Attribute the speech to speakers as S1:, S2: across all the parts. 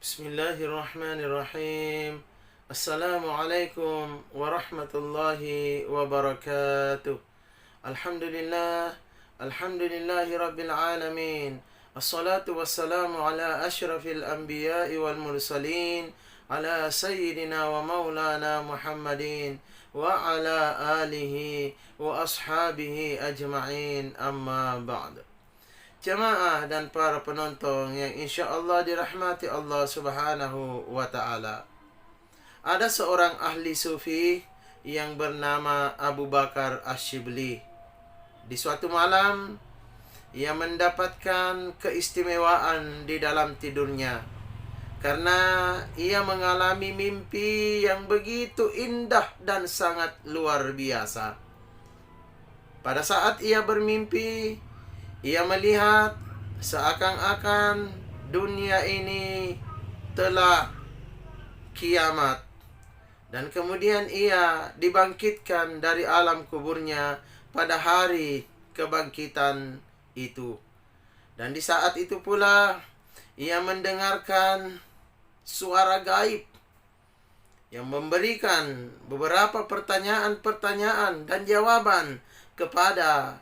S1: Bismillahirrahmanirrahim. Assalamualaikum warahmatullahi wabarakatuh. Alhamdulillah, alhamdulillahi rabbil alamin. Assalatu wassalamu ala ashrafil anbiya'i wal mursalin, ala sayyidina wa maulana Muhammadin wa ala alihi wa ashabihi ajma'in, amma ba'd. Jemaah dan para penonton yang insya Allah dirahmati Allah Subhanahu wa Ta'ala. Ada seorang ahli sufi yang bernama Abu Bakar Ash-Shibli. Di suatu malam, ia mendapatkan keistimewaan di dalam tidurnya, karena ia mengalami mimpi yang begitu indah dan sangat luar biasa. Pada saat ia bermimpi, ia melihat seakan-akan dunia ini telah kiamat. Dan kemudian ia dibangkitkan dari alam kuburnya pada hari kebangkitan itu. Dan di saat itu pula ia mendengarkan suara gaib yang memberikan beberapa pertanyaan-pertanyaan dan jawaban kepada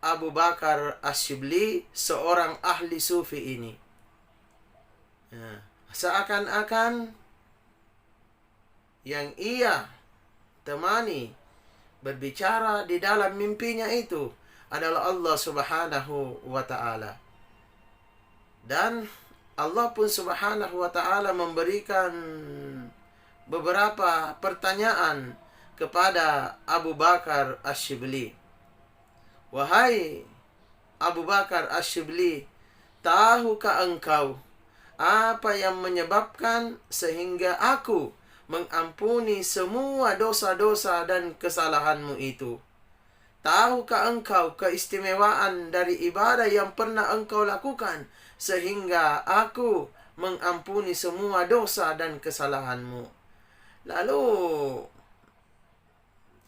S1: Abu Bakar Ash-Shibli, seorang ahli sufi ini. Seakan-akan yang ia temani berbicara di dalam mimpinya itu adalah Allah Subhanahu wa Ta'ala. Dan Allah pun Subhanahu wa Ta'ala memberikan beberapa pertanyaan kepada Abu Bakar Ash-Shibli. Wahai Abu Bakar Ash-Shibli, tahukah engkau apa yang menyebabkan sehingga aku mengampuni semua dosa-dosa dan kesalahanmu itu? Tahukah engkau keistimewaan dari ibadah yang pernah engkau lakukan sehingga aku mengampuni semua dosa dan kesalahanmu? Lalu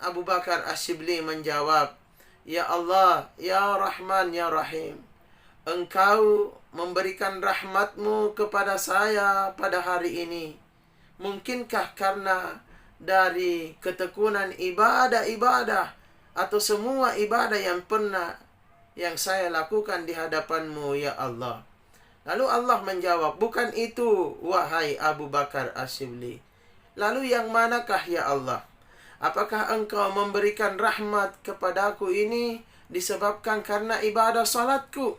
S1: Abu Bakar Ash-Shibli menjawab, Ya Allah, Ya Rahman, Ya Rahim, Engkau memberikan rahmatmu kepada saya pada hari ini. Mungkinkah karena dari ketekunan ibadah-ibadah atau semua ibadah yang pernah yang saya lakukan di hadapanmu, Ya Allah? Lalu Allah menjawab, bukan itu, wahai Abu Bakar Ash-Shibli. Lalu yang manakah, Ya Allah? Apakah engkau memberikan rahmat kepadaku ini disebabkan karena ibadah salatku?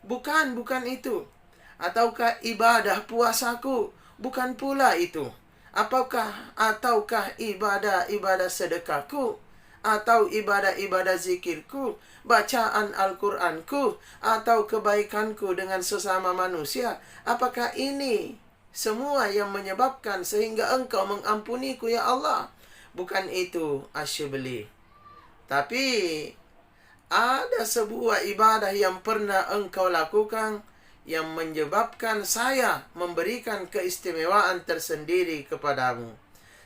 S1: Bukan itu. Ataukah ibadah puasaku? Bukan pula itu. Ataukah ibadah sedekahku? Atau ibadah zikirku? Bacaan Al-Quranku? Atau kebaikanku dengan sesama manusia? Apakah ini semua yang menyebabkan sehingga engkau mengampuniku, Ya Allah? Bukan itu, Ash-Shibli. Tapi ada sebuah ibadah yang pernah engkau lakukan yang menyebabkan saya memberikan keistimewaan tersendiri kepadamu.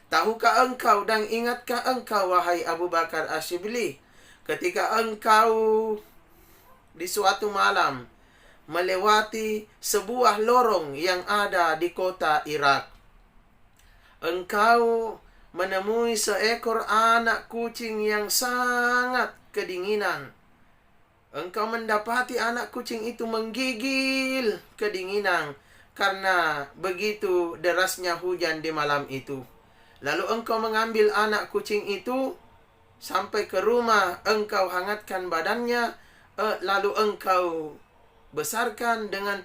S1: Tahukah engkau dan ingatkah engkau, wahai Abu Bakar Ash-Shibli, ketika engkau di suatu malam melewati sebuah lorong yang ada di kota Irak, engkau menemui seekor anak kucing yang sangat kedinginan. Engkau mendapati anak kucing itu menggigil kedinginan karena begitu derasnya hujan di malam itu. Lalu engkau mengambil anak kucing itu sampai ke rumah, engkau hangatkan badannya, lalu engkau besarkan dengan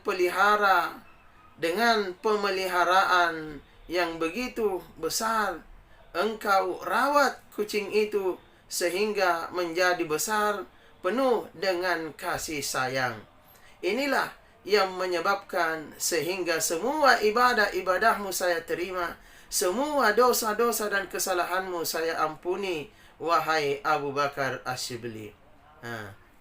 S1: pemeliharaan yang begitu besar. Engkau rawat kucing itu sehingga menjadi besar penuh dengan kasih sayang. Inilah yang menyebabkan sehingga semua ibadah-ibadahmu saya terima, semua dosa-dosa dan kesalahanmu saya ampuni, wahai Abu Bakar Ash-Shibli.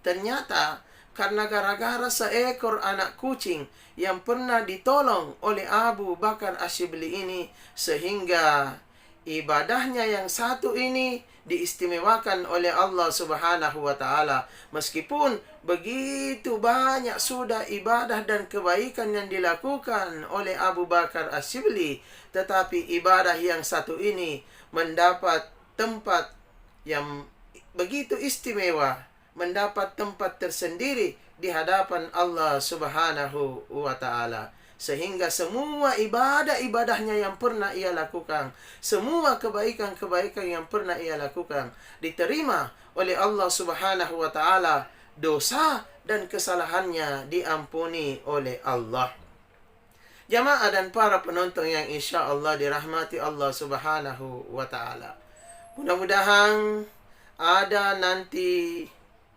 S1: Ternyata karena gara-gara seekor anak kucing yang pernah ditolong oleh Abu Bakar Ash-Shibli ini, sehingga ibadahnya yang satu ini diistimewakan oleh Allah Subhanahu wa taala. Meskipun begitu banyak sudah ibadah dan kebaikan yang dilakukan oleh Abu Bakar Asyibli, tetapi ibadah yang satu ini mendapat tempat yang begitu istimewa, mendapat tempat tersendiri di hadapan Allah Subhanahu wa taala. Sehingga semua ibadah-ibadahnya yang pernah ia lakukan, semua kebaikan-kebaikan yang pernah ia lakukan, diterima oleh Allah Subhanahu wa taala. Dosa dan kesalahannya diampuni oleh Allah. Jamaah dan para penonton yang insya Allah dirahmati Allah Subhanahu wa taala. Mudah-mudahan ada nanti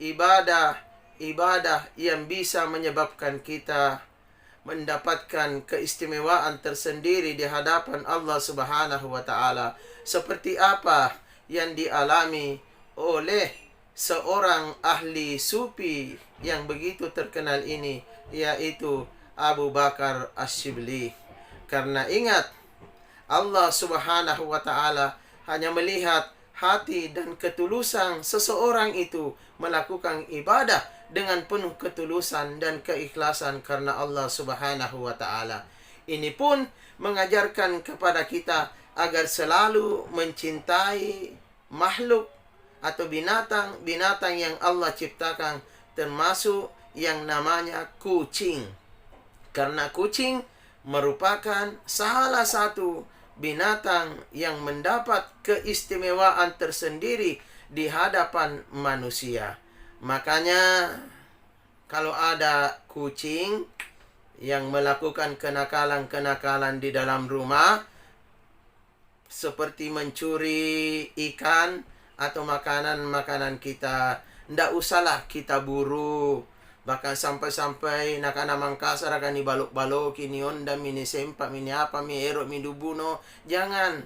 S1: ibadah yang bisa menyebabkan kita mendapatkan keistimewaan tersendiri di hadapan Allah Subhanahu wa taala, seperti apa yang dialami oleh seorang ahli sufi yang begitu terkenal ini, yaitu Abu Bakar Asyibli. Karena ingat, Allah Subhanahu wa taala hanya melihat hati dan ketulusan seseorang itu melakukan ibadah dengan penuh ketulusan dan keikhlasan karena Allah Subhanahu wa taala. Ini pun mengajarkan kepada kita agar selalu mencintai makhluk atau binatang yang Allah ciptakan, termasuk yang namanya kucing. Karena kucing merupakan salah satu binatang yang mendapat keistimewaan tersendiri di hadapan manusia. Makanya kalau ada kucing yang melakukan kenakalan-kenakalan di dalam rumah, seperti mencuri ikan atau makanan-makanan kita, ndak usahlah kita buru. Bahkan sampai-sampai nakana mangkasar akan dibalok-balok, ini onda, mini sempak, mini apa, mi erok, mi dubuno. Jangan,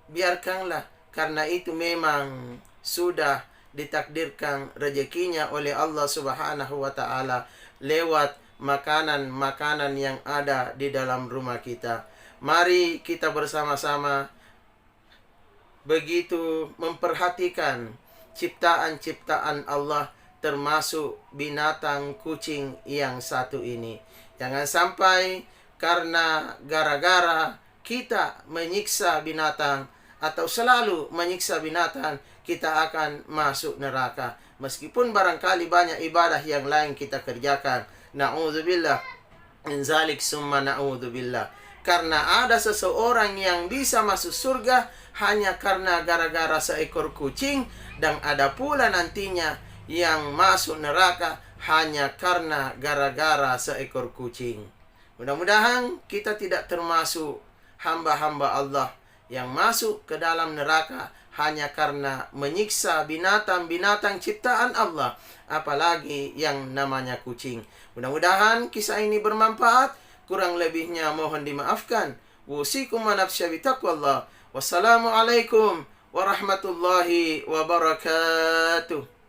S1: biarkanlah. Karena itu memang sudah ditakdirkan rezekinya oleh Allah Subhanahu wa taala lewat makanan-makanan yang ada di dalam rumah kita. Mari kita bersama-sama begitu memperhatikan ciptaan-ciptaan Allah, termasuk binatang kucing yang satu ini. Jangan sampai karena gara-gara kita menyiksa binatang atau selalu menyiksa binatang, kita akan masuk neraka. Meskipun barangkali banyak ibadah yang lain kita kerjakan. Na'udzubillah min zalik summa na'udzubillah. Karena ada seseorang yang bisa masuk surga hanya karena gara-gara seekor kucing, dan ada pula nantinya yang masuk neraka hanya karena gara-gara seekor kucing. Mudah-mudahan kita tidak termasuk hamba-hamba Allah yang masuk ke dalam neraka hanya karena menyiksa binatang-binatang ciptaan Allah, apalagi yang namanya kucing. Mudah-mudahan kisah ini bermanfaat. Kurang lebihnya mohon dimaafkan. Wusikum wa nafsya bitaqwallah. Wassalamualaikum warahmatullahi wabarakatuh.